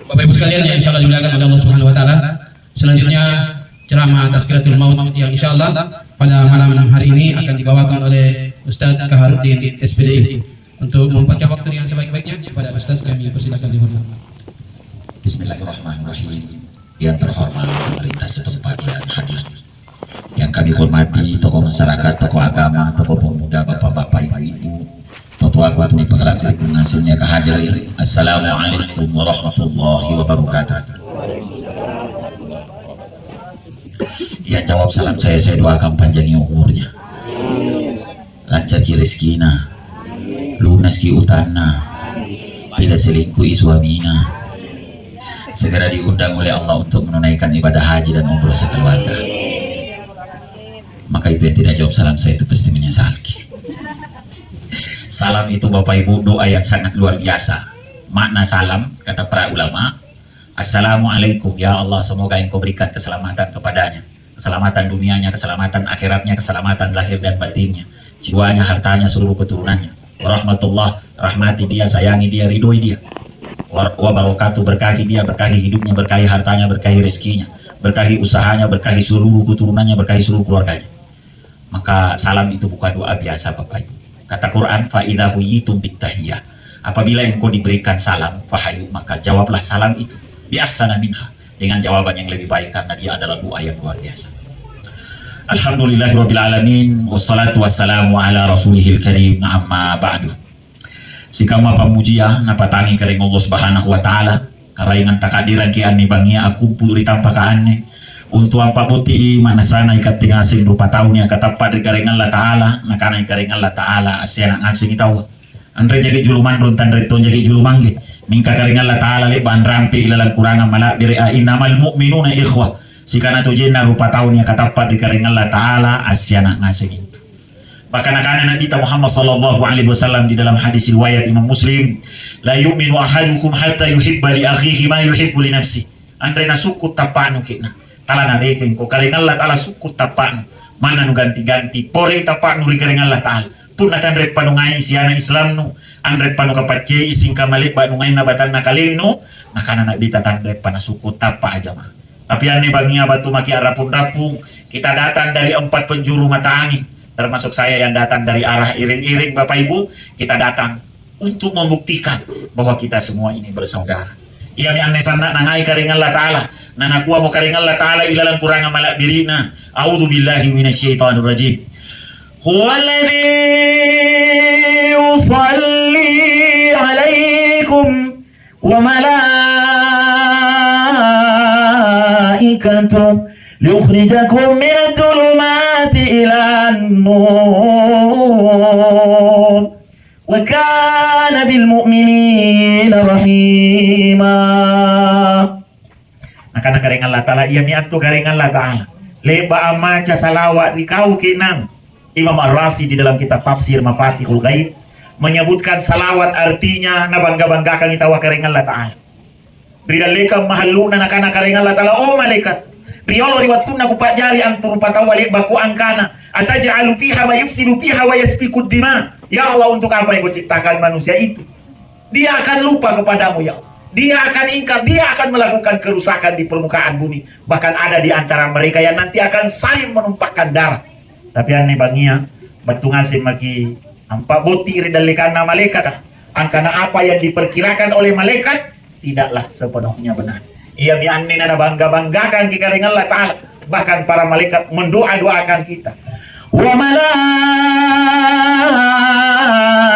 Bapak Ibu sekalian yang insya Allah dimuliakan oleh Allah Subhanahu Wa Taala. Selanjutnya ceramah Tazkiratul Maut yang insya Allah pada malam hari ini akan dibawakan oleh Ustadz Kaharuddin SPDI. Untuk memperpanjang waktu dengan sebaik-baiknya kepada Ustadz kami persilakan dihormat. Bismillahirrahmanirrahim. Yang terhormat pemerintah setempat yang hadir, yang kami hormati tokoh masyarakat, tokoh agama, tokoh pemuda, bapak-bapak, ibu-ibu, tokoh ini penggerak lingkungan sini kehadirin. Assalamualaikum warahmatullahi wabarakatuh. Yang jawab salam saya doakan panjangnya umurnya, lancar ki rezekina, lunas ki utana, tidak selingkuh suaminya, segera diundang oleh Allah untuk menunaikan ibadah haji dan umroh sekeluarga. Maka itu yang tidak jawab salam saya itu pasti menyesal. Salam itu Bapak Ibu doa yang sangat luar biasa. Makna salam kata para ulama, Assalamualaikum ya Allah, semoga Engkau berikan keselamatan kepadanya, keselamatan dunianya, keselamatan akhiratnya, keselamatan lahir dan batinnya, jiwanya, hartanya, seluruh keturunannya. Warahmatullah, rahmati dia, sayangi dia, ridhoi dia. Wabarakatuh, berkahi dia, berkahi hidupnya, berkahi hartanya, berkahi rezekinya, berkahi usahanya, berkahi seluruh keturunannya, berkahi seluruh keluarganya. Maka salam itu bukan doa biasa Bapak Ibu. Kata Quran, fa idza huyitum bittahiyah, apabila engkau diberikan salam, fahayu, maka jawablah salam itu bi ahsana minha, dengan jawaban yang lebih baik, karena dia adalah doa yang luar biasa. Alhamdulillahirabbil alamin, wassalatu wassalamu ala rasulihil karim, amma ba'du. Sikama pamujiya napatangi kering Allah Subhanahu wa taala, karaingan takadiran ki anni bangia aku pulri tanpa kaanne untuk ampa puti manasana ikat tingasing rupa tahun yang katapat di karingan Allah taala, nakana karingan Allah taala asyana ngasing itawa andre jagi juluman runtan reton jagi julumangge ningka karingan Allah taala le ban rampi ilalan kurangan malak biri innamal mu'minuna ikhwah, sikana tujina rupa tahun yang katapat di karingan Allah taala asyana ngasing. Bahkan akan Nabi Muhammad sallallahu alaihi wasallam di dalam hadis riwayat Imam Muslim, la yu'minu ahadukum hatta yuhibba li akhihi ma yuhibbu li nafsi. Andre na sukut tapanu kina. Tala na reken ko karing Allah taala sukut tapanu. Mana nu ganti-ganti pore tapanu ri karing Allah taala. Pun natandre panungai siana Islam nu, andre panu kapacce singka malik ba nungai na batan na kalinu, nakana Nabi tatandre panasukut tapa aja mah. Tapi ane bangia batu maki arapun-rapung, kita datang dari 4 penjuru mata angin. Termasuk saya yang datang dari arah iring-iring Bapak Ibu, kita datang untuk membuktikan bahwa kita semua ini bersaudara. Ia mi anne sanna nangai karingan Allah taala, nana kuwa mo karingan Allah taala ilalang kuranga malak birina. A'udzu billahi minasyaitonir rajim. Huwallazi yusalli 'alaikum wa malaikatuhu ليخرجكم من الظلمات إلى النور وكان بالمؤمنين رحيما. Nakana karingan Allah Ta'ala ia miantu karingan Allah Ta'ala leba amaca salawat di kau kinang. Imam Ar-Razi di dalam kitab tafsir Mafatihul Ghaib menyebutkan salawat artinya nabangga-banggakan kita wa karingan Allah Ta'ala. Ridalika mahalluna nakana karingan Allah Ta'ala, oh malaikat Riolo riwatuna kupajari antur patau balik baku angkana ataja'alu fiha wa yufsidu fiha wa yasfiku dima. Ya Allah, untuk apa yang kau ciptakan manusia itu? Dia akan lupa kepadamu ya Allah. Dia akan ingkar, dia akan melakukan kerusakan di permukaan bumi. Bahkan ada di antara mereka yang nanti akan saling menumpahkan darah. Tapi aneh bangia batu ngasim maki ampa boti ridalekana malaikat. Angkana apa yang diperkirakan oleh malaikat tidaklah sepenuhnya benar. Ia bi'anni nana bangga-banggakan kita dengan Allah Ta'ala. Bahkan para malaikat mendoa-doakan kita. Wa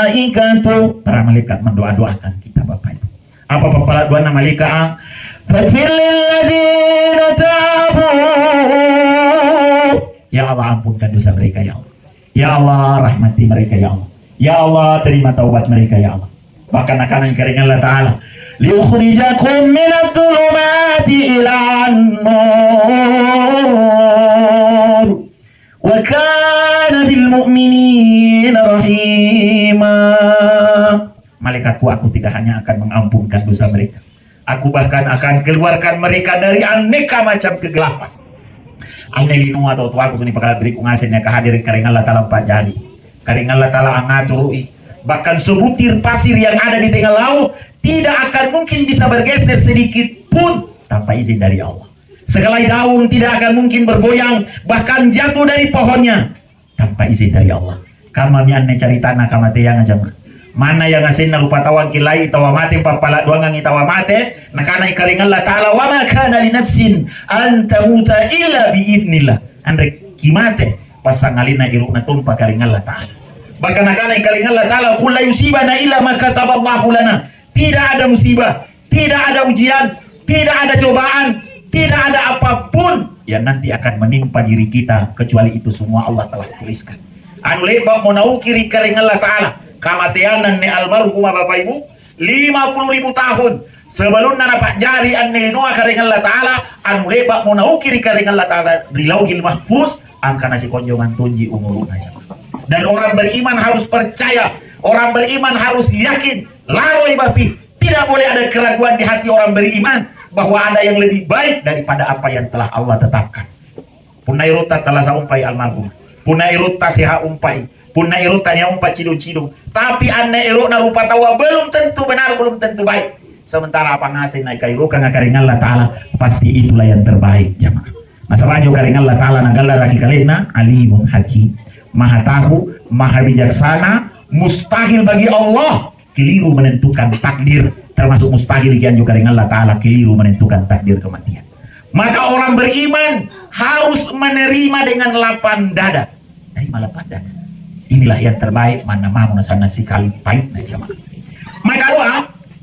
malaikatu, para malaikat mendoa-doakan kita Bapak Ibu. Apa pepala doa malaikat? Faghfir lilladzina tabu. Ya Allah, ampunkan dosa mereka ya Allah. Ya Allah, rahmati mereka ya Allah. Ya Allah, terima taubat mereka ya Allah. Bahkan akan keringan Allah Ta'ala, liukhrijakum minadh-dhulumati ilan-nur wa kana bil mu'minina rahima. Malaikatku, aku tidak hanya akan mengampunkan dosa mereka, aku bahkan akan keluarkan mereka dari aneka macam kegelapan. Ang nilino atau tuwa ko ni pagkabri ko ngasin niya kahadirin karing Allah Ta'ala pajari. Karing Allah Ta'ala ang aturui. Bahkan sebutir pasir yang ada di tengah laut tidak akan mungkin bisa bergeser sedikit pun tanpa izin dari Allah. Segelai daun tidak akan mungkin bergoyang, bahkan jatuh dari pohonnya tanpa izin dari Allah. Kama mian cari tanah kama teyang aja mah. Mana yang asin na rupa tawang kilai tawa mate papala duangang itawa mate nakana ikaring Allah Ta'ala wa ma kana li nafsin an tamuta illa bi idnillah. Andre kimate pasangalina irukna tumpa karing Allah Ta'ala. Bahkan nakana ikaring Allah Ta'ala qul la yusibana illa ma kataballahu lana. Tidak ada musibah, tidak ada ujian, tidak ada cobaan, tidak ada apapun yang nanti akan menimpa diri kita kecuali itu semua Allah telah tuliskan. Anu leba mau kiri karing Allah Ta'ala kamatianan ni almarhumah bapak ibu 50.000 tahun sebelum nana pak jari an nilinoa karing Allah Ta'ala anu leba mau kiri karing Allah Ta'ala di lauhil mahfuz angka nasi konjongan tunji umurun aja. Dan orang beriman harus percaya, orang beriman harus yakin laroi bapi tidak boleh ada keraguan di hati orang beriman bahwa ada yang lebih baik daripada apa yang telah Allah tetapkan. Punairota telah saumpai almarhum, punairota seha umpai, punairota nya umpa cidu-cidu, tapi anne irona rupa tawa belum tentu benar, belum tentu baik. Sementara apa ngasih naik kairuka ngakaring Allah Ta'ala pasti itulah yang terbaik jamaah. Nah sabajo karing Allah Ta'ala nagala raki kalena alimun hakim, maha tahu, maha bijaksana, mustahil bagi Allah keliru menentukan takdir, termasuk mustahil yang juga dengan Allah Ta'ala keliru menentukan takdir kematian. Maka orang beriman harus menerima dengan lapang dada. Terima lapang dada. Inilah yang terbaik, mana mau nasana sikali pahit na jamaah. Maka doa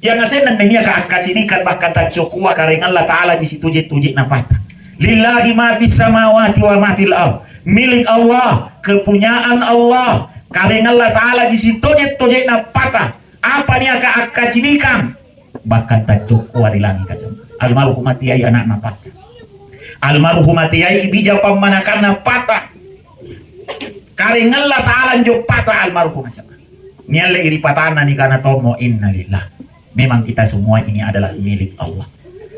yang ngasenan dunia kacinikan bahkan tak cokua karing Allah Ta'ala di situ tujik napata. Lillahi ma fis samawati wa ma fil ardh. Milik Allah, kepunyaan Allah. Karing Allah Ta'ala di situ tujik napata. Apa nih kacinikan bahkan tak cokua di langit kacam. Almarhumati ai anak napata. Almarhumati ai bija pamanakan napata. Karing Allah Ta'ala njo patah almarhum macam. Niale iri patana ni kana tomo innalillah. Memang kita semua ini adalah milik Allah.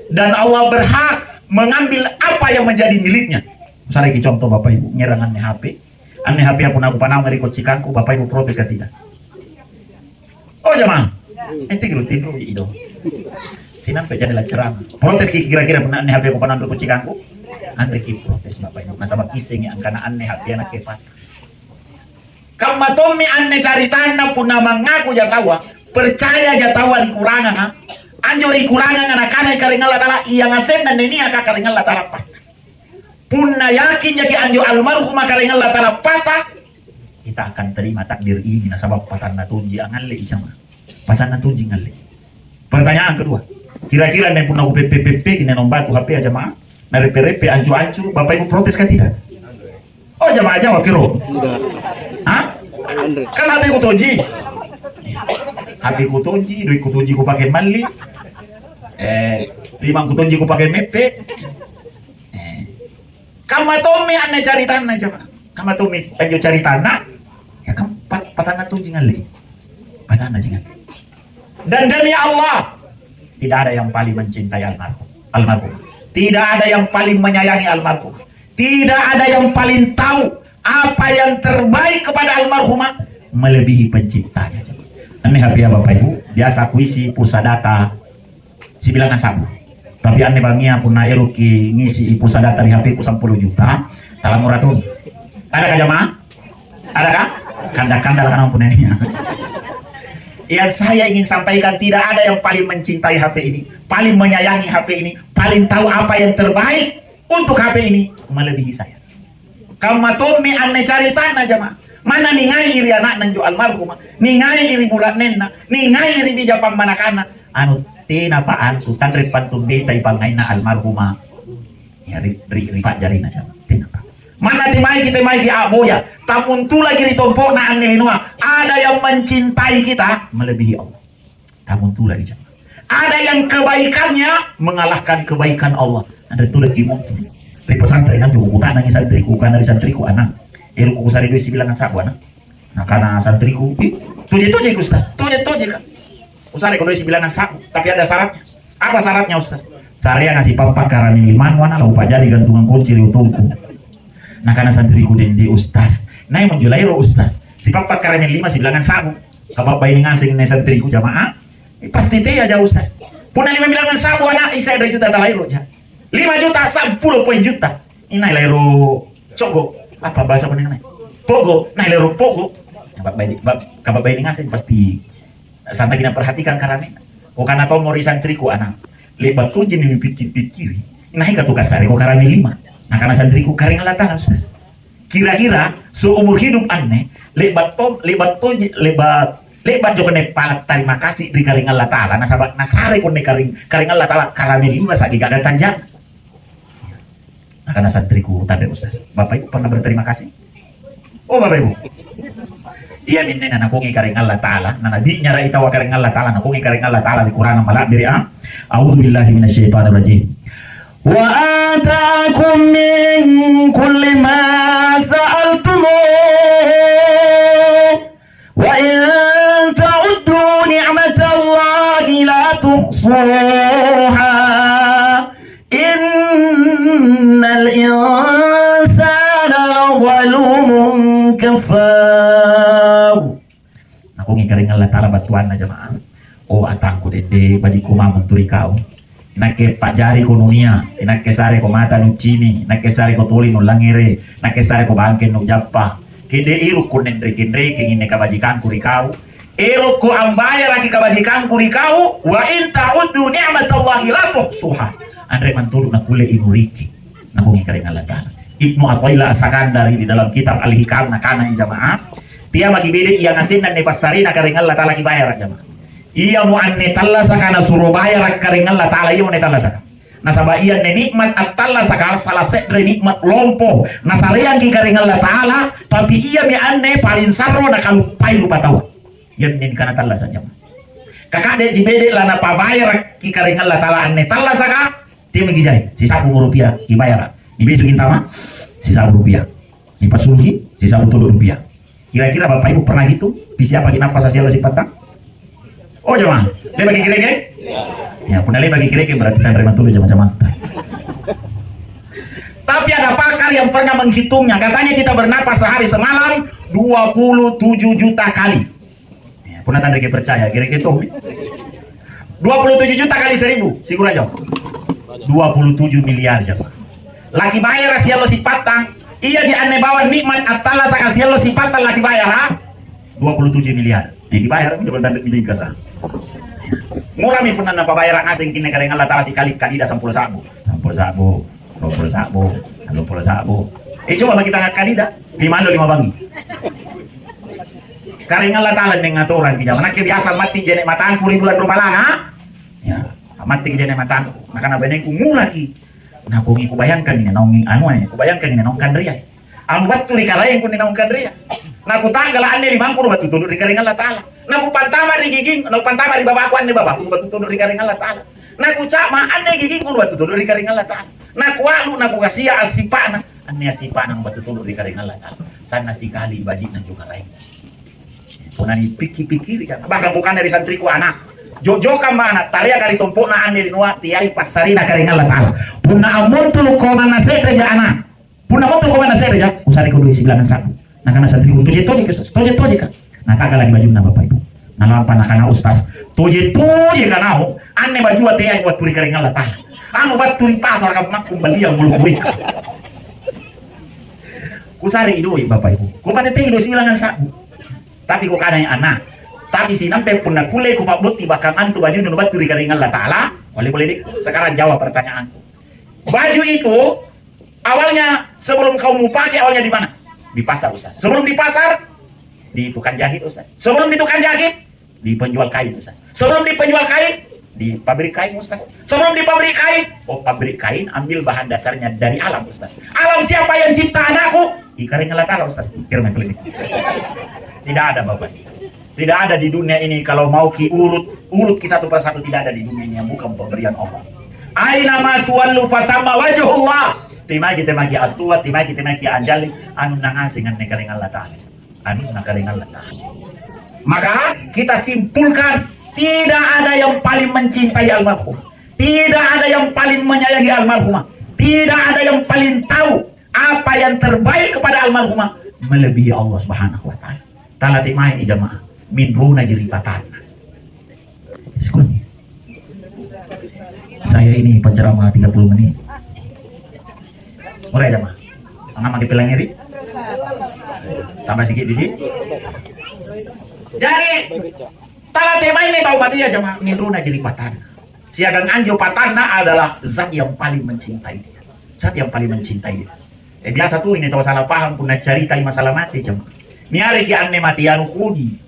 Dan Allah berhak mengambil apa yang menjadi miliknya. Misalnya contoh Bapak Ibu nyerang aneh HP. Aneh HP pun aku panau ngerikot sikanku, Bapak Ibu protes kan tidak? Oh jamaah. Ente rutin dulu ido. Sinampe jadi laceran. Protes kira-kira pernah aneh HP aku panau ngerikot sikanku. Andre ki protes Bapak Ibu. Nah sama kiseng yang karena aneh HP anak kepat. Kamatomi anne caritana puna mangaku jatawa percaya jatawa di kurangan ha anjo di kurangan anak-anak karing Allah Ta'ala yang ngasen dan ini akak karing Allah Ta'ala patah puna yakin jaki anjo almarhumah karing Allah Ta'ala patah kita akan terima takdir ini nasabab patah natunji angalle ijama patah natunji ngalle. Pertanyaan kedua, kira-kira nih puna UPPP kini nombatu HP aja mah na repe-repe ancu-ancu Bapak Ibu protes kan tidak? Oh jamaah jawab kiro. Hah? Kan HP ku toji. HP ku toji, duit ku toji ku pakai mali. Limang ku toji ku pakai mepe. Kamatomi aneh cari tanah jamaah. Kamatomi anjo cari tanah. Ya kan patana toji ngali. Patana jangan. Dan demi Allah tidak ada yang paling mencintai almarhum. Tidak ada yang paling menyayangi almarhum. Tidak ada yang paling tahu apa yang terbaik kepada almarhumah melebihi penciptanya. Aneh HP ya Bapak Ibu, biasa aku isi pulsa data si bilangan sabu. Tapi aneh bangia pun eruki ngisi pulsa data di HP ku 10 juta. Talang muratun. Ada kah jamaah? Ada kah? Kanda-kanda lah ampun ini. Yang saya ingin sampaikan tidak ada yang paling mencintai HP ini, paling menyayangi HP ini, paling tahu apa yang terbaik untuk HP ini melebihi saya. Kamatomi anne cari tanah jamaah. Mana ningai iri anak nanjo almarhumah, ningai iri bulan nenna, ningai iri bija pamanakana. Anu tina paan tu tanre pantun beta ipangaina almarhumah. Ya ri pak jarina jamaah. Tina pa. Mana timai kita mai ki aboya, tamun tu lagi ditompo na anne linua. Ada yang mencintai kita melebihi Allah. Tamun tu lagi jamaah. Ada yang kebaikannya mengalahkan kebaikan Allah. Ada tu lagi mungkin. Di pesantren nanti buku tanah santriku karena di santriku anak ku kusari dua bilangan sabu anak nah karena santriku tuje Ustaz tuje kan usari kalau bilangan sabu tapi ada syaratnya. Apa syaratnya Ustaz? Saya ngasih papak karamin liman wana lau pajari gantungan kunci riutungku. Nah karena santriku den di ustaz. Nah yang menjulai ro ustaz. Si papak karamin lima si bilangan sabu. Kabab ini ngasing nih santriku jamaah. Pasti teh aja ustaz. Puna 5 bilangan sabu anak isa 2 juta talai aja. 5 juta 10 poin juta. Ini lairo cogo. Apa bahasa mana namanya? Pogo. Nah lairo pogo. Kabab ini ngasing pasti sampai kita perhatikan karena. O karena tau mori santriku anak. Lebat tuh jadi pikir-pikiri. Nah hingga tugas sari kok karena 5. Nah karena santriku karing Allah Ta'ala ustaz. Kira-kira seumur hidup aneh lebat juga nepat terima kasih di karing Allah Ta'ala nasare ko ne karing Allah Ta'ala karamel 5 sagi gagan tanjang. Nah karena santriku tanda ustaz. Bapak Ibu pernah berterima kasih? Oh Bapak Ibu. Iya minne na nakungi karing Allah Ta'ala na nabi nyara itawa karing Allah Ta'ala nakungi karing Allah Ta'ala di Quran malak diri a'udzu billahi minasyaitonir rajim wa ataakum min kulli ma sa'altumu wa in ta'uddu ni'matallahi la tuhsuha innal insana lazalumun kafar. Nakungi karing Allah Ta'ala batuan na jamaah. Oh atangku dede bajiku mamon turi kau. Nake pajari ko nunia, nake sare ko mata nu cini, nake sare ko tuli nu langire, nake sare ko bangke nu jappa. Kede iru ko nendreke ngine kabajikan kuri kau. Iru ko ambaya lagi kabajikan kuri kau. Wa in ta'uddu ni'matallahi la tuhsuha. Andre mantulu na kule inuriki. Nakungi karing Allah Ta'ala. Ibnu Athaillah As-Sakandari di dalam kitab Al-Hikam nakana jamaah. Dia bagi bede ia ngasin dan nepastari na karing Allah Ta'ala kibayar jamaah. Iya mu anne talla sakana suruh bayar karing Allah Ta'ala iya mu ne talla saka. Nasaba iya ne nikmat at-talla saka salah sedre nikmat lompo. Nasalean ki karing Allah Ta'ala tapi iya mi anne paling sarro na kalu pai lupa tahu. Iya ne kana talla saja. Kakak de jibede lana pa bayar ki karing Allah Ta'ala anne talla saka tim gijai sisa rupiah ki bayar. Ni besok kita mah sisa rupiah. Ni pasulki sisa rupiah. Kira-kira Bapak Ibu pernah hitung bisa apa kita pas hasil si patang? Oh jemaah, le bagi kireke? Ya, punya le bagi kireke berarti kan reman tulu jemaah-jemaah. Tapi ada pakar yang pernah menghitungnya, katanya kita bernapas sehari semalam 27 juta kali. Ya, punya tanda percaya, kireke itu 27 juta kali 1000, sigura aja. 27 miliar jemaah. Laki bayar sialo si patang, iya di aneh bawa nikmat atala saka sialo si patang laki bayar ha? 27 miliar. Ini dibayar ini bentar di kasa. Murah mi pun napa bayar asing kini karing Allah Ta'ala si kali kadida 10 sabu. 10 sabu, 20 sabu, 30 sabu. Coba bagi kita kadida 5 bangi. Karing Allah Ta'ala ning ngaturan ki jaman ke biasa mati jene matang kuri bulan rumalang ha. Ya, mati ki jene matang. Maka na beneng ku murah ki. Nah ku bayangkan ini naung anu ya, ku bayangkan ini naung kandria. Anu batu di kalaeng ku naung kandria. Nah ku tanggal ane 50 batu tunduk di karing Allah Ta'ala. Nah ku pantama di giging, nah pantama di babakku ane babakku batu tunduk di karing Allah Ta'ala. Nah ku cama ane giging ku batu tunduk di karing Allah Ta'ala. Nah ku alu nah ku kasia asipana, ane asipana batu tunduk di karing Allah Ta'ala. Sana sikali bajik dan juga lain. Punani pikir-pikir jangan. Bahkan bukan dari santriku anak. Jojo kamana talia kali tumpuk na ane linua tiai pasarina karing Allah Ta'ala. Puna amun tulu koma na sedeja anak. Puna amun tulu koma na sedeja usari ko duit sebilangan sabu. Nah karena santriku toje kan. Nah kagak lagi baju na Bapak Ibu. Nah lampan nakana ustaz. Toje kana ho. Anne baju ate ay buat turi karing Allah Ta'ala. Anu bat turi pasar ka mak kumbali yang mulu kuik. Kusari idoi Bapak Ibu. Ku pate teh idoi sebilangan sabu. Tapi ku kana yang anak. Tapi si nampe pun nakule ku mabut bakal antu baju nu bat turi karing Allah Ta'ala. Boleh dik. Sekarang jawab pertanyaanku. Baju itu awalnya sebelum kau mau pakai awalnya di mana? Di pasar Ustaz. Sebelum di pasar di tukang jahit Ustaz. Sebelum di tukang jahit di penjual kain Ustaz. Sebelum di penjual kain di pabrik kain Ustaz. Sebelum di pabrik kain, pabrik kain ambil bahan dasarnya dari alam Ustaz. Alam siapa yang cipta anakku? Karing Allah Ta'ala Ustaz. Firman klinik. Tidak ada Bapak. Tidak ada di dunia ini kalau mau urut ki satu persatu tidak ada di dunia ini yang bukan pemberian Allah. Aina ma tuwallu fatamma wajhullah. Timaki atua, timaki anjali, anu nangasingan nekaring Allah Ta'ala. Anu nekaring Allah Ta'ala. Maka kita simpulkan tidak ada yang paling mencintai almarhum. Tidak ada yang paling menyayangi almarhumah. Tidak ada yang paling tahu apa yang terbaik kepada almarhumah melebihi Allah Subhanahu wa taala. Talati mai jamaah min runa jiripatan. Saya ini penceramah 30 menit. Murah jamaah. Angga maki pelangiri. Tambah sedikit dikit. Jadi talati mai ini tahu mati ya jamaah min runa jiripatan. Siagang anjo patana adalah zat yang paling mencintai dia. Zat yang paling mencintai dia. Biasa tuh ini tahu salah paham pun caritai masalah mati jemaah. Miare ki anne mati anu kudi.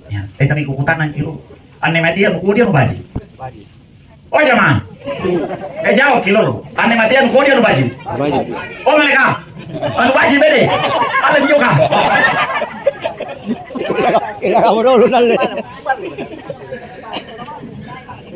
Ya, tapi kukutanan kilo. Anne mati anu kudi anu baji. Oh jemaah. Jauh kilo. Anne mati anu kudi anu baji. Oh mereka. Anu baji bede. Alam juga. Kira kamu dulu nalle.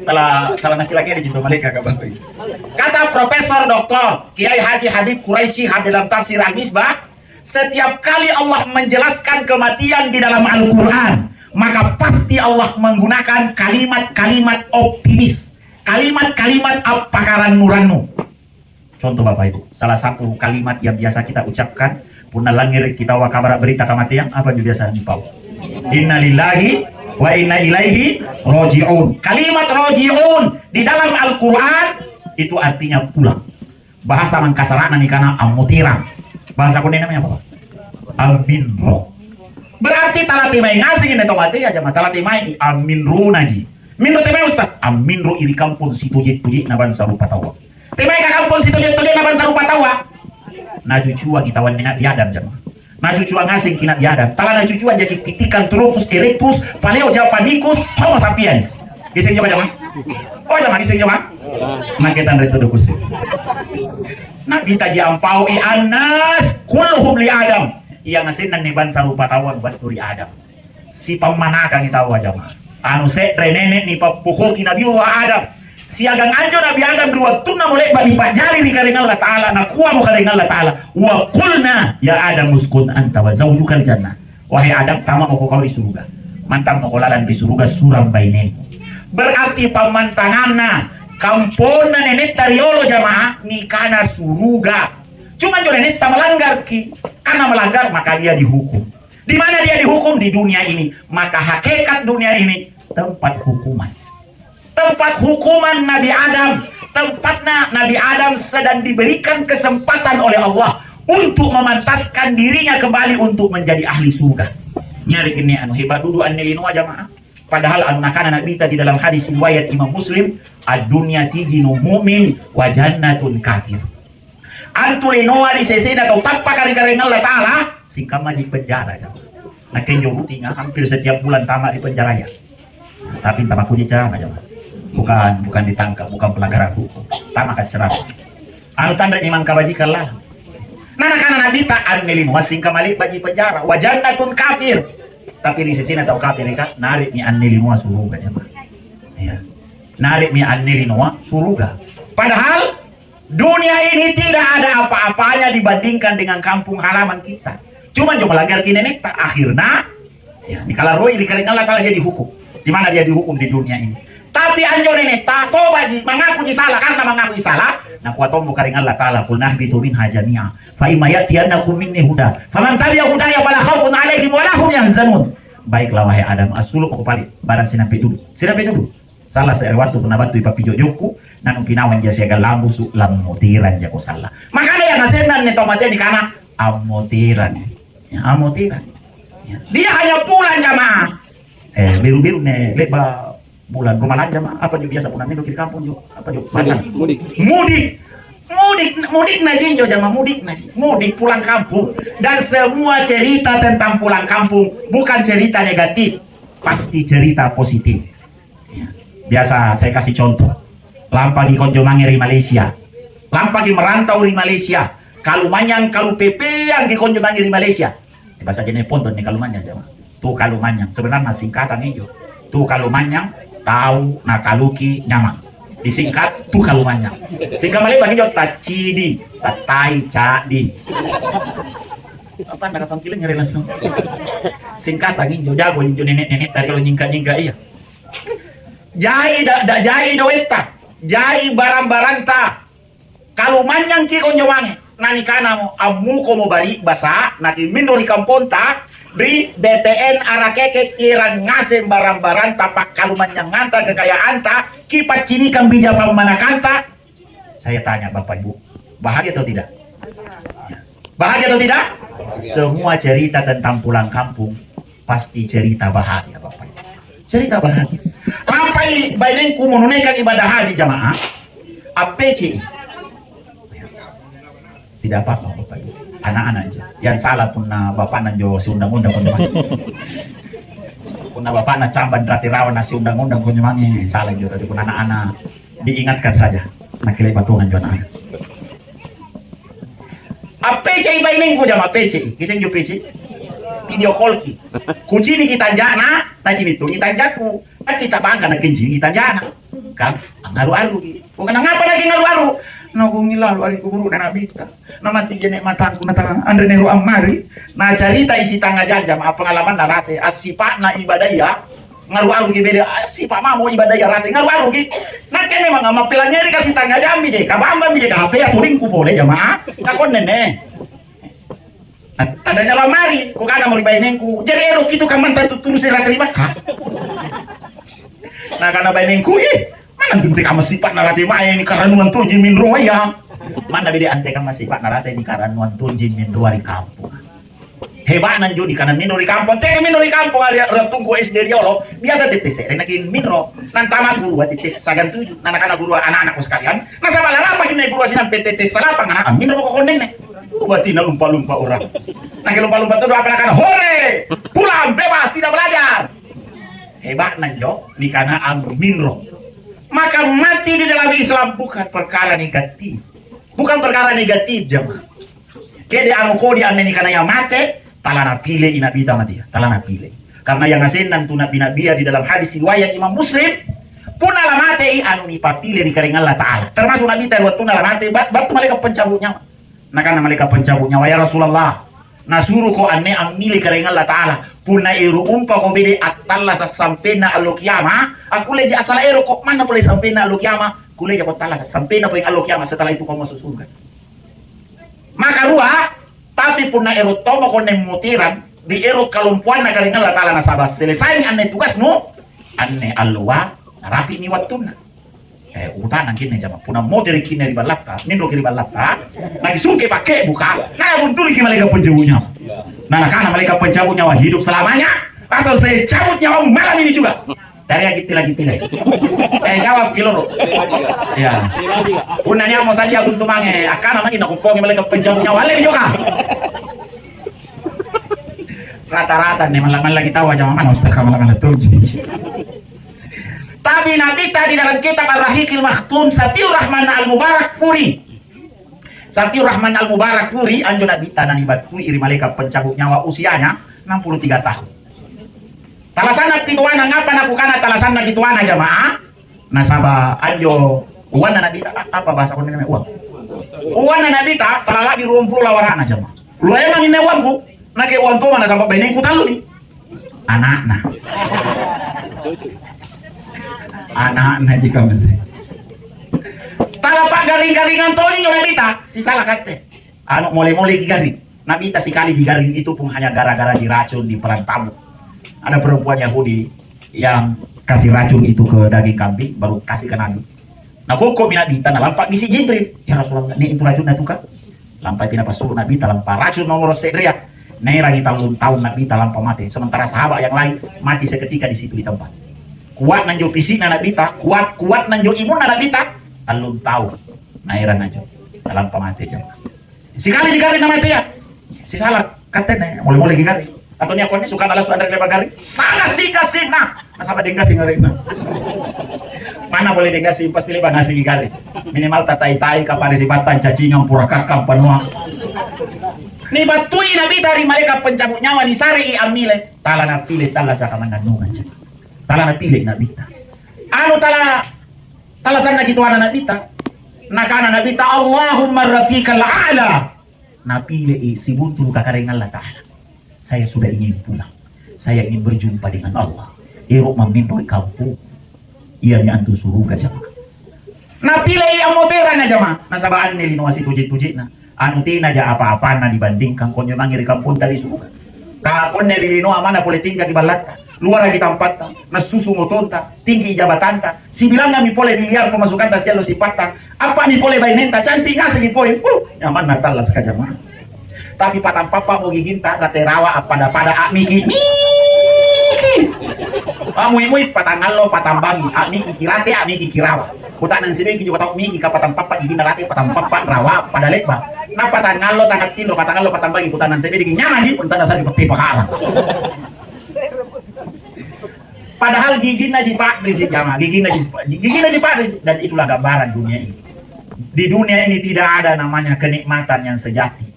Telah laki-laki di Jinto Malika kata Profesor Dr. Kiai Haji Habib Quraisy dalam tafsir Al-Misbah, setiap kali Allah menjelaskan kematian di dalam Al-Quran, maka pasti Allah menggunakan kalimat-kalimat optimis, kalimat-kalimat apakaran nuranu. Contoh Bapak Ibu, salah satu kalimat yang biasa kita ucapkan punna langir kita wa kabar berita kematian, apa juga biasa dipau? Inna lillahi wa inna ilaihi roji'un. Kalimat roji'un di dalam Al-Quran itu artinya pulang. Bahasa Mangkasarana nih karena amutiran. Bahasa kuning namanya apa? Aminro. Berarti talati mai ngasih ini tomate aja mah talati mai aminro naji. Minro temai ustaz. Aminro iri kampung situ jet naban sarupa tawa. Temai ka kampung situ jet naban sarupa tawa. Najucuan itawan dengan biadam jamaah. Najucuan ngasing kina biadam. Tala najucuan jadi pitikan tropus erectus paleo japanicus homo sapiens. Gising juga jamaah. Oh jamaah gising juga. Maketan reto dokus. Nabi taji ampau anas kulluhum li Adam. Ia ngasinan neban sarupa tawan baturi Adam. Si pemanakan kita tahu jamaah. Anu sekre nenek ni papukul ki Nabiullah Adam. Siagang anjo Nabi Adam dua tuna mulai bagi pajari dengan Allah Ta'ala nakuwa mu dengan Allah Ta'ala wa qulna ya Adam uskun anta wa zawjukal jannah. Wahai Adam tama mau kau di surga. Mantap mau lalan di surga suram bainen. Berarti pamantanganna kampona nenek tariolo jamaah nikana surga. Cuma jo nenek tak melanggar ki. Karena melanggar maka dia dihukum. Di mana dia dihukum? Di dunia ini. Maka hakikat dunia ini tempat hukuman. Tempat hukuman Nabi Adam, tempatnya Nabi Adam sedang diberikan kesempatan oleh Allah untuk memantaskan dirinya kembali untuk menjadi ahli surga. Nyari kini anu hebat dulu anilinu jamaah. Padahal anu nakana Nabi tadi dalam hadis riwayat Imam Muslim, ad-dunya sijinu mu'min wa jannatun kafir. Antulinoa di sesena atau tanpa kali-kali Allah Ta'ala singkat majik penjara jamaah. Nah kenjo rutinga hampir setiap bulan tamat di penjara ya. Tapi tamak puji cara jamaah. Bukan ditangkap, bukan pelanggaran hukum. Tamak cerah. Anu tanda memang kabajikan lah. Nana kana Nabi ta'an nilin wasing kamalik baji penjara. Wajannatun kafir. Tapi di sisi atau kafir kan narik mi annilin wa suruga jemaah. Ya. Narik mi annilin wa suruga. Padahal dunia ini tidak ada apa-apanya dibandingkan dengan kampung halaman kita. Cuma coba langgar kinenek tak akhirnya ya dikala roi dikering Allah Ta'ala dia dihukum. Di mana dia dihukum di dunia ini? Tapi anjo nenek tak baji mengaku salah karena mengaku salah. Nak watom bukaring Allah Ta'ala qul nahbitu minha jami'a fa imma ya'tiyannakum minni huda faman tabi'a hudaya fala khaufun 'alaihim wa lahum yahzanun. Baiklah wahai Adam asulu ko palit barang sinapi dulu. Salah saya waktu pernah batu ipapijo joku nanu pinawan jasa galambu su lamotiran jako salah. Makanya yang ngasenan ne tomate di kana amotiran. Ya amotiran. Ya. Dia hanya pulang jamaah. Biru-biru ne leba bulan Ramadan jamaah apa juga biasa pulang di kampung juga apa juga pasang mudik naji jo jamaah mudik pulang kampung dan semua cerita tentang pulang kampung bukan cerita negatif pasti cerita positif ya. Biasa saya kasih contoh lampagi konjo mangir di Malaysia lampagi merantau di Malaysia kalau manyang kalau PP yang di konjo mangir di Malaysia bahasa jenis ponton nih kalau manyang jamaah tuh kalau manyang sebenarnya singkatan hijau tuh kalau manyang tahu nakaluki nyamak disingkat tuh kalau manyang singkat malih bagi jauh tacidi tatai cadi apa mereka panggilan nyari langsung singkat lagi jauh jago nenek dari kalau nyingka iya jai dak jai doeta jai barang-barang ta kalau manyang ki konyo wange nani kana mo amu ko mo bari basa naki mindori kamponta bri BTN arakeke kirang ngasem barang-barang tapak kalau manyang nganta kekayaan ta kipat cini kan bija pamanakanta. Saya tanya Bapak Ibu, bahagia atau tidak? Bahagia atau tidak? Semua cerita tentang pulang kampung pasti cerita bahagia Bapak Ibu. Cerita bahagia. Lampai bainengku menunaikan ibadah haji jamaah. APC. Tidak apa-apa Bapak Ibu. Anak-anak aja. Yang salah punna bapak nanjo si undang-undang punna bapak na camban rati rawan nasi undang-undang kunyemangi salah juga tapi punna anak-anak diingatkan saja. Nakilay patungan jo anak. APC bainengku jamaah APC. Kisah jo APC. Video call ki kucini kita jana na cini tu kita jaku kita bangga na kenji kita jana kan ngalu-alu ki bukan ngapa lagi ngalu-alu na kung ilalu ari kuburu na nabita na mati gene matangku na tangan andre nero amari na cerita isi tangga jajam apa pengalaman na rate asipa na ibadah ya ngalu-alu ki beda asipa mamo ibadah ya rate ngalu-alu ki na kene mga mapilanya dikasih tangga jam je kabamba je ka HP ya turing ku boleh jamaah ka kon nene adanya lamari, kok ada mau bainengku. Jadi ero gitu kan mantan tuturu saya terima kah? Nah karena bainengku, mana tuh kamu sifat narati maya ini karanuan tuh jimin roya. Mana beda ante kamu sifat narati ini karanuan tuh jimin roya di kampung. Hebat nanju di kanan minro di kampung, teh minro di kampung ada tunggu SD riolo biasa titis. Renakin minro, nantaman guru titis sagan tujuh. Anak-anak guru anak-anakku sekalian. Nah sama lara pagi nih guru sinan PTT salapang anak minro kok konen berarti na lumpa-lumpa orang. Nah lumpa-lumpa itu apa nak hore pulang bebas tidak belajar. Hebat nanjo di kana minro. Maka mati di dalam Islam bukan perkara negatif, bukan perkara negatif jemaah. Kede anu kodi ane ni kana yang mate talana pile inabita mati talana pile. Karena yang asen nantu nabi di dalam hadis riwayat Imam Muslim punala mate anu ni papile di karing Allah Taala. Termasuk nabi buat punala mate batu malaikat pencabut nyawa. Nah karena mereka pencabut nyawa ya Rasulullah nasuruh ko anne amili kareng Allah Ta'ala puna iru umpa ko bede atalla sa sampena allo kiama aku leja asal ero kok mana boleh sampena allo kiama kuleja ko talla sa sampena po allo kiama setelah itu kau masuk surga maka rua tapi puna ero tomo ko nemutiran di ero kalumpuan na kareng Allah Ta'ala nasabas selesai ni anne tugas no anne alwa rapi ni watuna utang kini jama puna moderi kini ribalata nindo ribalata lagi sungke pakai buka nah buntul ki malaikat pencabunya nah karena malaikat pencabut nyawa hidup selamanya atau saya cabut nyawa malam ini juga dari yang kita lagi pilih jawab kiloro ya punanya mau saja buntu mange akan namanya nak kumpongi malaikat pencabut nyawa lagi juga rata-rata nih malam lagi tahu aja mana ustaz malam tuh tapi Nabi tadi dalam kitab Ar-Rahiqil Maktum Safiur Rahman Al-Mubarak Furi Safiur Rahman Al-Mubarak Furi anjo Nabi tanah nibatku iri malaikat pencabut nyawa usianya 63 tahun talasana kituana ngapa nakukana talasana kituana jamaah nasaba anjo uwana Nabi apa bahasa ko namanya uwana Nabi ta talala di 20 lawarana jamaah lu emang ini uangku nake uang to mana sampai benengku talu nih anak-anak anak-anak jika masih talapak garing-garingan toli nyo nabita si salah kate anu mulai-mulai ki garing nabita si kali di garing itu pun hanya gara-gara diracun di perang Tabuk ada perempuan Yahudi yang kasih racun itu ke daging kambing baru kasih ke Nabi nah kok nabita na lampak bisi Jibril ya Rasulullah ini itu racun itu kan lampai pina pasuruh nabita lampak racun nomor sedriak nerang tahun nabita lampak mati sementara sahabat yang lain mati seketika di situ di tempat kuat nanjo fisik na nabita kuat nanjo imun na nabita talun tahu nairan nanjo dalam pamate jam sikali jigari na mati ya si salah katene mulai gigari atau ni aku ni suka nalas andar lebar gari salah sing na nasaba dengga sing na mana boleh dengga sing pasti lebar nasi gigari minimal tatai kapari sibatan cacing pura kakam panua ni batui nabita ri malaikat pencabut nyawa ni sari amile tala na pile tala sa kamanganungan jam tala na pilih nabita anu tala sana gitu anak nabita nakana nabita Allahumma rafiqal a'la napilih si buntu kakareng Allah Ta'ala saya sudah ingin pulang saya ingin berjumpa dengan Allah iruk memindoi kampung ia ni antu suruh jamaah Napilih yang moteran aja mah. Nasabaan ni linuasi tujit-tujit na. Anu tina aja apa-apa na dibandingkan konyo mangiri kampung tadi suka. Kakon ni lino mana boleh tinggal di balata. Luar lagi tempat ta. Nasusu motonta. Tinggi jabatan ta. Si bilang mi boleh miliar pemasukan ta sialo si patang. Apa mi boleh bainenta cantik ngasih mi poin. Nyaman natal lah sekaja mah. Tapi patang papa mau giginta raterawa apa pada miki. Mui patangalo patambangi miki kirate miki kirawa. Kuta nang sibeki juga tahu miki ka patampapa igin narate patampapa rawa pada lekba. Na patangalo tangat tindro patangalo patambangi kuta nang sibeki nyaman di punta dasar di peti pakara. Padahal gigi naji pak di jama, gigi naji pak dan itulah gambaran dunia ini. Di dunia ini tidak ada namanya kenikmatan yang sejati.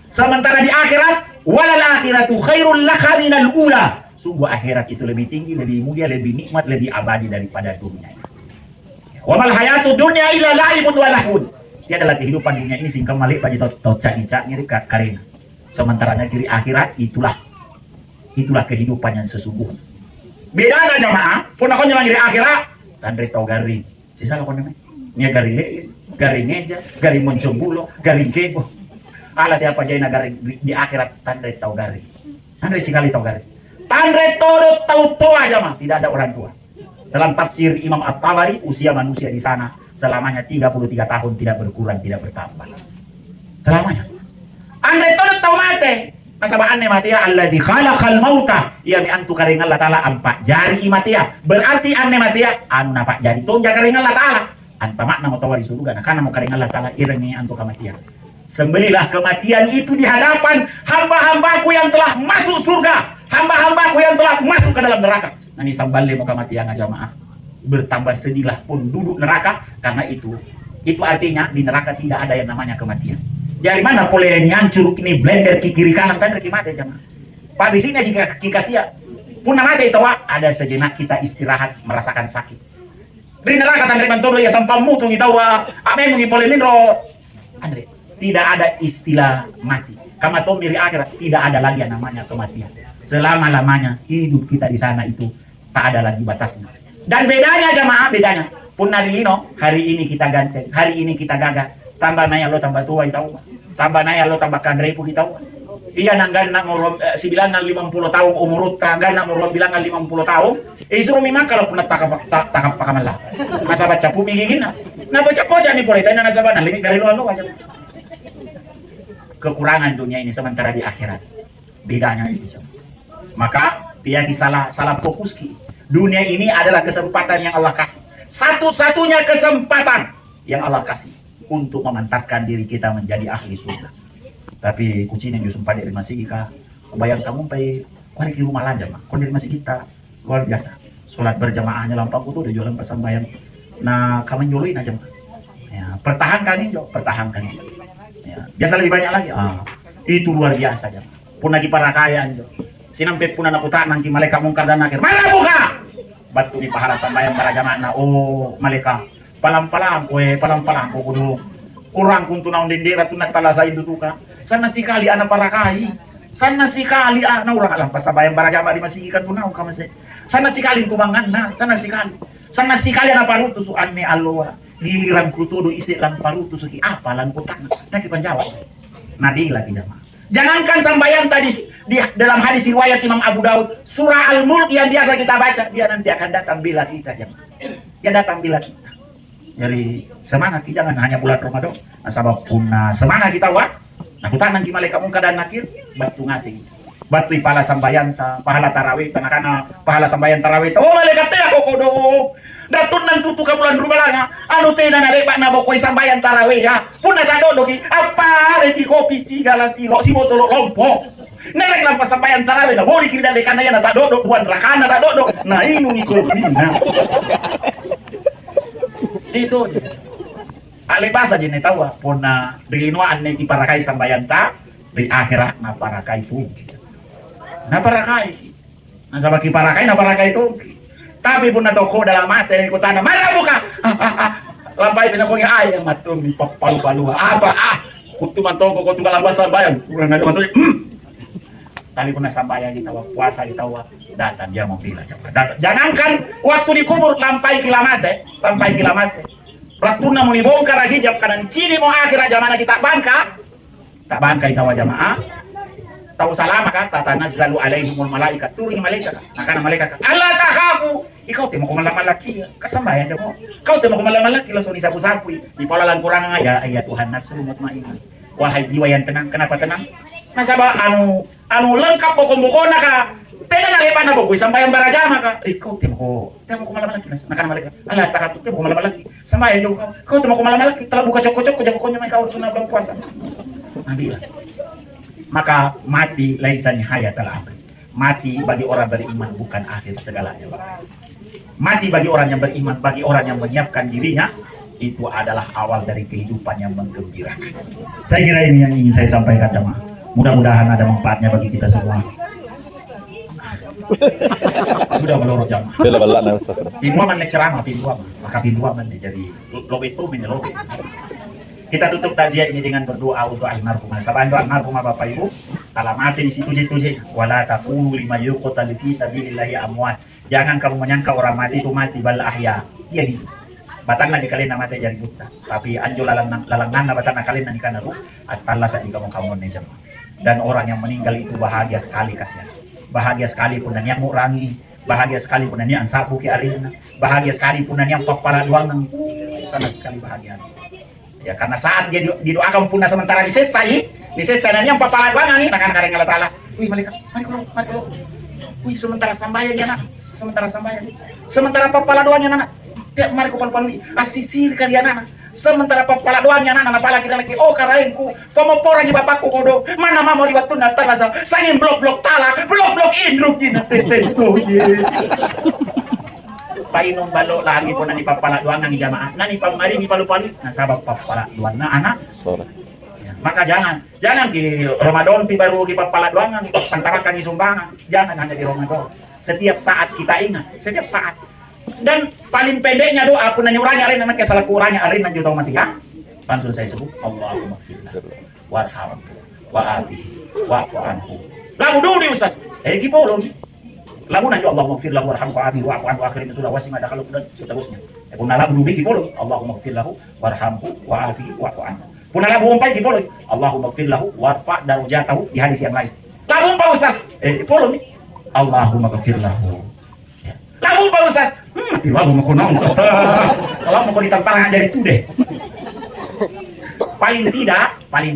Sementara di akhirat, walal akhiratu khairul laka minal ula. Sungguh akhirat itu lebih tinggi, lebih mulia, lebih nikmat, lebih abadi daripada dunia. Wa mal hayatu dunya illa la'ibun wa lahun. Tiadalah kehidupan dunia ini singkang malik bagi tocak nicak ngiri karena. Sementara negeri akhirat itulah kehidupan yang sesungguhnya. Beda jamaah, pun aku nyamang ngiri akhirat, tandre tau garing. Sisa lo kono nya garing lele, garing ngeja, garing moncombulo, garing kebo. Ala siapa jaya garing di akhirat tandre tau garing. Tandre sekali tau garing. Tandre todo tau tua jamaah, tidak ada orang tua. Dalam tafsir Imam At-Tabari, usia manusia di sana selamanya 33 tahun, tidak berkurang, tidak bertambah. Selamanya. Andre todo tau mate. Nasabaan ne matia alladzi khalaqal mauta. Ia mi antu karing Allah taala ampak jari imatia. Berarti anne matia anu napak jari tonja karing Allah taala. Anta makna mau tawari surga nah kana mau karing Allah taala irengi antu kematian. Sembelilah kematian itu di hadapan hamba-hambaku yang telah masuk surga. Hamba-hambaku yang telah masuk ke dalam neraka. Nani samballe mau kematian jamaah. Bertambah sedihlah pun duduk neraka karena itu artinya di neraka tidak ada yang namanya kematian. Dari mana boleh ini hancur ini blender ke kiri kanan tanda mati jamaah. Pak di sini jika kita sia pun mati itu ada sejenak kita istirahat merasakan sakit. Di neraka tanda mantodo ya sampal mutu kita ame mungi boleh minro. Andre tidak ada istilah mati. Kama to miri akhirat tidak ada lagi yang namanya kematian. Selama-lamanya hidup kita di sana itu tak ada lagi batasnya. Dan bedanya jamaah, bedanya. Pun narilino, hari ini kita ganteng, hari ini kita gagah. Tambah naya lo tambah tua kita tambah naya lo tambah kandrepu kita iya nanggan nak ngurut si bilangan 50 tahun umur tanggan nak ngurut bilangan 50 tahun suruh memang kalau pernah takap pakamalah masa baca pumi gini na baca koca nih boleh tanya nasabana lebih dari lo aja kekurangan dunia ini sementara di akhirat bedanya itu maka tiada salah fokus ki dunia ini adalah kesempatan yang Allah kasih satu-satunya kesempatan yang Allah kasih untuk memantaskan diri kita menjadi ahli surga. Tapi kucing yang justru pada masih kita, bayang kamu pai kuari di rumah aja mah. Kau dari masih kita luar biasa. Sholat berjamaahnya lampau tuh udah jualan pasang bayang. Nah kamu nyuluin aja mah. Ya, pertahankan ini, pertahankan ini. Ya, biasa lebih banyak lagi. Itu luar biasa aja. Pun lagi para kaya aja. Sinampe pun anak utak nanti malaikat mungkar dan nakir. Mana buka? Batu di pahala sambayang para jamaah. Oh malaikat. Palang-palang ko kudu orang kuntu naon dendera tunat talasa indutuka sana sikali anak para kai sana sikali anak orang alam pasabayang barajama di masih ikan tunau kamase sana sikali tumangan na sana sikali anak parutu su anne alloa giliran kutudu isi lang parutu suki apa lan kutang naki panjawab nadi lagi jamaah jangankan sambayan tadi di dalam hadis riwayat Imam Abu Daud surah Al-Mulk yang biasa kita baca dia nanti akan datang bila kita jamaah dia datang bila kita. Jadi semangat kita jangan hanya bulan Ramadan. Nah sabab pun semangat kita nah kita nanti malaikat mungkar dan nakir batu ngasih. Batu pahala sambayanta, pahala tarawih, tanakana pahala sambayan tarawih. Oh malaikat teh aku kodo. Datun nang tutu ka bulan Ramadan. Anu teh na lebat na bokoy sambayan tarawih ya. Pun na tadodo ki apa reki kopi sigala silo si botolo lompo. Nerek lampas sambayan tarawih na boleh kiri dan dekanaya na tadodo buan rakana tadodo. Nah ini kopi na. Itu alibasa din tahu pun dilinuan ni parakai sambayanta di akhirat na parakai itu na parakai na sabab parakai na parakai itu tapi pun na toko dalam mata ni ko tanah mara buka lampai pinako nga ay matum papalu-palu apa kutu mantoko ko tukang lambas sambayan kurang ada mantu tapi pun na sambayan kita puasa kita datang dia mau pilih datang jangankan waktu dikubur lampai kilamate Ratuna muni bongkar hijab kanan cini mo akhir aja mana kita tak bangka itawa jamaah. Tahu salah maka tatanazzalu alaihimul malaikat, turun malaikat. Maka malaikat Allah takhafu. Ikaw temo ko malamalaki kasambayan mo. Kau temo ko malamalaki langsung disapu-sapu. Di palalan kurang ya Tuhan nafsu mutmainnah. Wahai jiwa yang tenang, kenapa tenang? Nasaba anu lengkap pokok-pokokna ka. Tena na lepan na bogoy sambayan baraja maka. Ikaw temo ko malamalaki maka malaikat. Allah takhafu temo ko malamalaki. Sambayan jo kau temo ko malamalaki. Telah buka cocok jago konya mai kau tuna bang puasa. Nabi maka mati laisani hayatal akhir. Mati bagi orang beriman bukan akhir segalanya. Mati bagi orang yang beriman, bagi orang yang menyiapkan dirinya, itu adalah awal dari kehidupan yang menggembirakan. Saya kira ini yang ingin saya sampaikan jemaah. Mudah-mudahan ada manfaatnya bagi kita semua. Sudah melorot jemaah. Pinduan mana ceramah pinduan, maka pinduan mana jadi lobe itu ini lobe. Kita tutup takziah ini dengan berdoa untuk almarhum. Saban doa almarhum Bapak Ibu, alamatin di situ je. Wala taqulu lima yuqtalu fi sabilillahi amwat. Jangan kamu menyangka orang mati itu mati bal ahya. Dia hidup. Batang lagi kalian mati jadi buta. Tapi anjo lalangan batang kalian nanti kana ru atalla saja kamu nih jemaah. Dan orang yang meninggal itu bahagia sekali kasihan. Bahagia sekali pun yang murangi, bahagia sekali pun yang sapu ke arena, bahagia sekali pun yang papara doang. Sana sekali bahagia. Ya karena saat dia didoakan punah sementara disesai dan yang papala doang akan kareng Allah Taala. Wih malaikat, mari keluar. Wih sementara sambayan ya nak, sementara papala doangnya nak. Tiap mari kupal palui asisir kalian anak. Sementara papala doangnya anak pala kira lagi oh karaengku, komo porang di bapakku kodo. Mana mau liwat tuna talasa, sangin blok talak, blok indruk gina teteto ye. Painom balo lagi po nani papala doang ng jamaah nani pamari ni palu-palu na sabab papala doang na anak ya, maka jangan di Ramadan pi baru ki papala doang ng pantarakan ni sumbangan, jangan hanya di Ramadan, setiap saat kita ingat, setiap saat. Dan paling pendeknya doa pun nani uranya rin anak salah kurangnya arin na juta mati ha pansul saya sebut Allahumma firna warham wa'afihi wa'fu anhu lagu dulu ustaz gipolo lagu nanti Allahumma firlahu warhamhu wa'afihi wa'fu anhu akhirin surah wasima dakhalu dan seterusnya. Punna lagu dubi kipolo Allahumma firlahu warhamhu wa'afihi wa'fu anhu. Punna lagu umpai kipolo Allahumma firlahu warfa' darajatahu di hadis yang lain. Lagu umpai ustaz kipolo nih Allahumma firlahu. Lagu umpai ustaz mati lagu mau naon kata. Kalau mau ditampar aja itu deh. Paling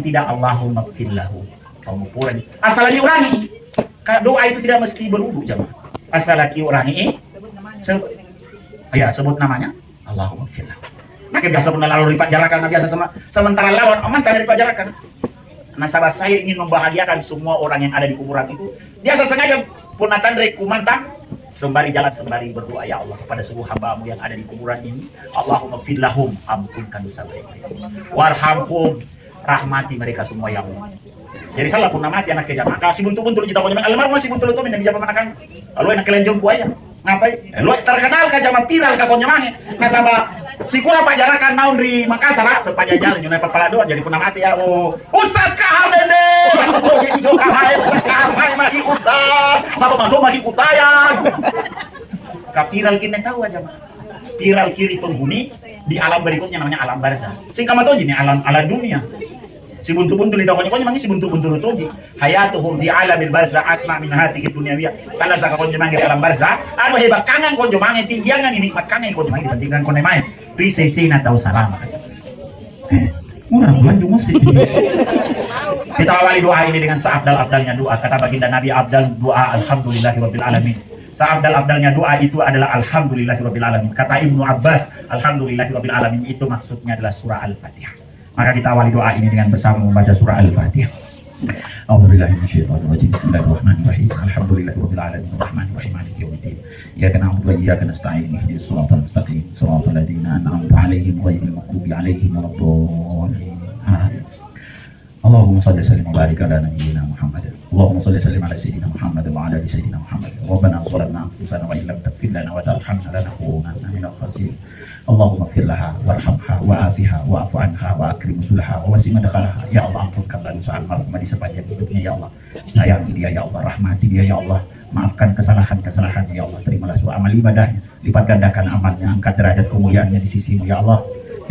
tidak Allahumma firlahu. Kamu pulang asal diurangi. Doa itu tidak mesti berudu jemaah. Asal laki orang ini sebut namanya Allahumma firlahu. Maka biasa pun lalu lipat jarakan biasa sementara lawan aman tak lipat jarakan. Nasabah saya ingin membahagiakan semua orang yang ada di kuburan itu. Biasa sengaja punatan dari kumantang sembari jalan sembari berdoa ya Allah kepada seluruh hamba-Mu yang ada di kuburan ini. Allahumma firlahum, ampunkan dosa mereka. Warhamhum, rahmati mereka semua ya Allah. Jadi salah pun mati anak kejam. Kasih buntu-buntu kita punya almarhum masih buntu itu minum jawab manakan. Lalu enak kalian jom buaya. Ngapai? Lu terkenal ka jama viral ka konya mah. Nasaba si kura pajarakan naon di Makassar sepanjang jalan nyuna papala doa jadi pun mati ya. Oh, Ustaz Kahar dende. Jadi joka hai Ustaz Kahar hai mah Ustaz. Sapa mantu mah kutayang. Ka viral kini tahu aja mah. Viral kiri penghuni di alam berikutnya namanya alam barzah. Singkat mah ini alam dunia. Si buntu-buntu di tokonya mangi si buntu-buntu toji hayatuhum di alamil barzah asma min hati dunyawiyah kala sa konyo mangi di alam barzah anu hebat kangan konyo mangi tinggiangan ini mat kangan konyo mangi dibandingkan konyo mangi prisesi na tahu salam murah lanjut musik. Kita awali doa ini dengan seabdal-abdalnya doa kata baginda Nabi Abdal doa alhamdulillahirabbil alamin. Seabdal-abdalnya doa itu adalah alhamdulillahirabbil alamin. Kata Ibnu Abbas alhamdulillahirabbil alamin itu maksudnya adalah surah Al-Fatihah. Maka kita awali doa ini dengan bersama membaca surah Al-Fatihah. A'udzubillahi minasyaitonir rajim. Bismillahirrahmanirrahim. Alhamdulillahirabbil alamin arrahmanir rahim maliki yaumiddin. Iyyaka na'budu wa iyyaka nasta'in. Ihdinas siratal mustaqim. Shiratal ladzina an'amta 'alaihim ghairil maghdubi 'alaihim waladdallin. Amin. Allahumma shalli wa sallim wa barik ala nabiyyina Muhammad. Allahumma shalli wa sallim ala sayyidina Muhammad wa ala ali sayyidina Muhammad. Rabbana zalamna anfusana wa illam taghfir lana wa tarhamna lanakunanna minal khasirin. Allahumma ighfir laha warhamha wa'afiha wa'fu anha wa akrim nuzulaha wa wasi' madkhalaha. Ya Allah, ampunkanlah dosa almarhumah di sepanjang hidupnya ya Allah. Sayangi dia ya Allah, rahmati dia ya Allah. Maafkan kesalahan-kesalahannya ya Allah. Terimalah semua amal ibadahnya, lipat gandakan amalnya, angkat derajat kemuliaannya di sisimu ya Allah.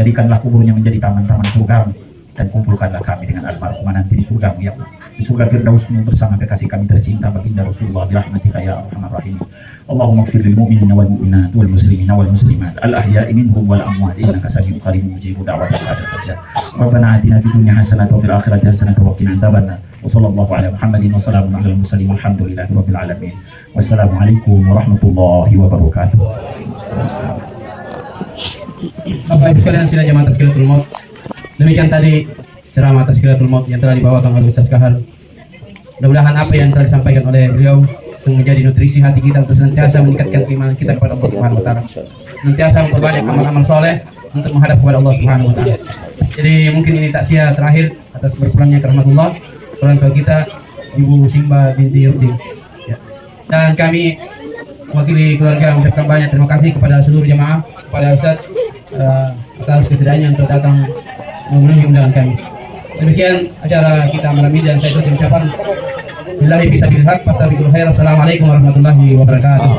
Jadikanlah kuburnya menjadi taman-taman surgamu, dan kumpulkanlah kami dengan almarhumah nanti di surgamu ya Allah. Di surga Firdausmu bersama kekasih kami tercinta baginda Rasulullah birahmatika ya arhamar rahimin. Allahumma ighfir lil mu'minina wal mu'minat wal muslimina wal muslimat al ahya'i minhum wal amwat innaka sami'un qaribun mujibud da'watal hajat. Rabbana atina fid dunya hasanatan wa fil akhirati hasanatan wa qina adzabannar. Wa sallallahu ala Muhammadin wa salamun alal mursalin walhamdulillahi rabbil alamin. Wassalamualaikum warahmatullahi wabarakatuh. Bapak Ibu sekalian sidang jamaah Tazkiratul Maut. Demikian tadi ceramah Tazkiratul Maut yang telah dibawakan oleh Ustaz Kahar. Mudah-mudahan apa yang telah disampaikan oleh beliau yang menjadi nutrisi hati kita untuk senantiasa meningkatkan keimanan kita kepada Allah Subhanahu wa taala. Senantiasa memperbanyak amal-amal soleh untuk menghadap kepada Allah Subhanahu wa taala. Jadi mungkin ini takziah terakhir atas berpulangnya ke rahmatullah orang tua kita Ibu Simba binti Rudin. Ya. Dan kami mewakili keluarga mengucapkan banyak terima kasih kepada seluruh jemaah, kepada Ustaz atas kesediaannya untuk datang memenuhi undangan kami. Demikian acara kita malam ini dan saya tutup ucapan billahi fisabilillah fastabiqul khair. Assalamualaikum warahmatullahi wabarakatuh.